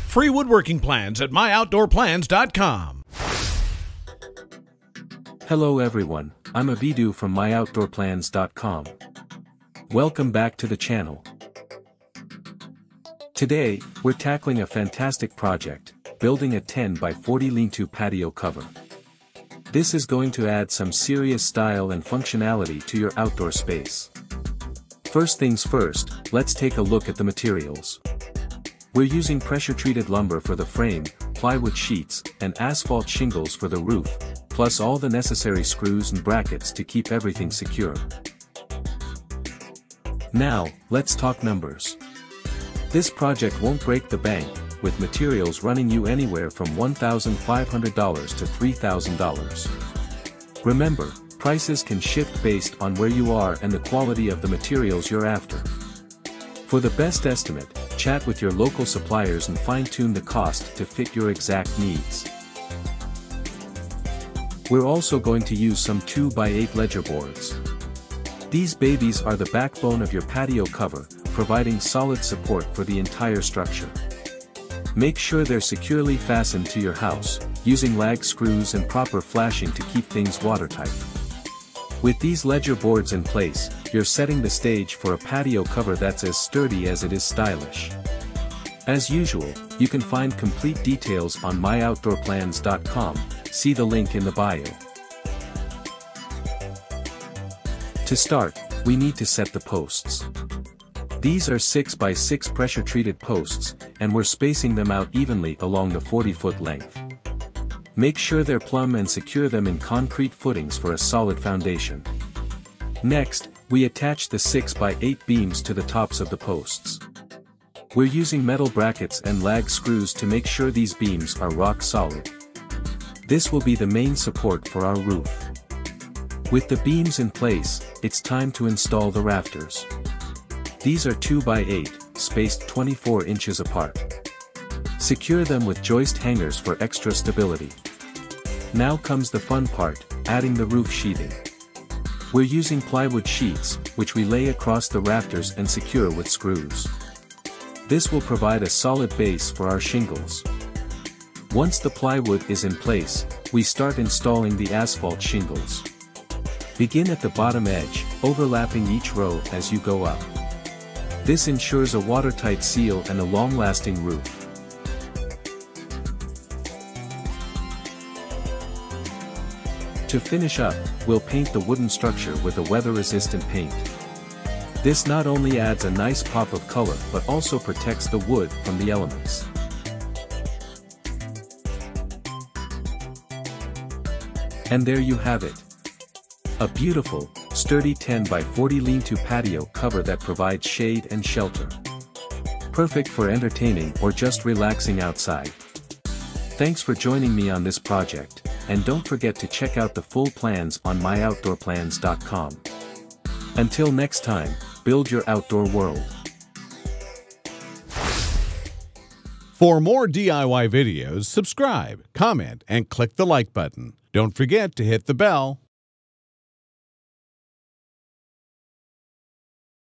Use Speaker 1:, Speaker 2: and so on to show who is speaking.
Speaker 1: Free woodworking plans at myoutdoorplans.com.
Speaker 2: Hello everyone, I'm Abidu from myoutdoorplans.com. Welcome back to the channel. Today, we're tackling a fantastic project, building a 10 by 40 lean-to patio cover. This is going to add some serious style and functionality to your outdoor space. First things first, let's take a look at the materials. We're using pressure-treated lumber for the frame, plywood sheets, and asphalt shingles for the roof, plus all the necessary screws and brackets to keep everything secure. Now, let's talk numbers. This project won't break the bank, with materials running you anywhere from $1,500 to $3,000. Remember, prices can shift based on where you are and the quality of the materials you're after. For the best estimate, chat with your local suppliers and fine-tune the cost to fit your exact needs. We're also going to use some 2x8 ledger boards. These babies are the backbone of your patio cover, providing solid support for the entire structure. Make sure they're securely fastened to your house, using lag screws and proper flashing to keep things watertight. With these ledger boards in place, you're setting the stage for a patio cover that's as sturdy as it is stylish. As usual, you can find complete details on myoutdoorplans.com, see the link in the bio. To start, we need to set the posts. These are 6x6 pressure-treated posts, and we're spacing them out evenly along the 40-foot length. Make sure they're plumb and secure them in concrete footings for a solid foundation. Next, we attach the 6x8 beams to the tops of the posts. We're using metal brackets and lag screws to make sure these beams are rock solid. This will be the main support for our roof. With the beams in place, it's time to install the rafters. These are 2x8, spaced 24 inches apart. Secure them with joist hangers for extra stability. Now comes the fun part, adding the roof sheathing. We're using plywood sheets, which we lay across the rafters and secure with screws. This will provide a solid base for our shingles. Once the plywood is in place, we start installing the asphalt shingles. Begin at the bottom edge, overlapping each row as you go up. This ensures a watertight seal and a long-lasting roof. To finish up, we'll paint the wooden structure with a weather-resistant paint. This not only adds a nice pop of color but also protects the wood from the elements. And there you have it. A beautiful, sturdy 10 by 40 lean-to patio cover that provides shade and shelter. Perfect for entertaining or just relaxing outside. Thanks for joining me on this project, and don't forget to check out the full plans on myoutdoorplans.com. Until next time, build your outdoor world.
Speaker 1: For more DIY videos, subscribe, comment, and click the like button. Don't forget to hit the bell.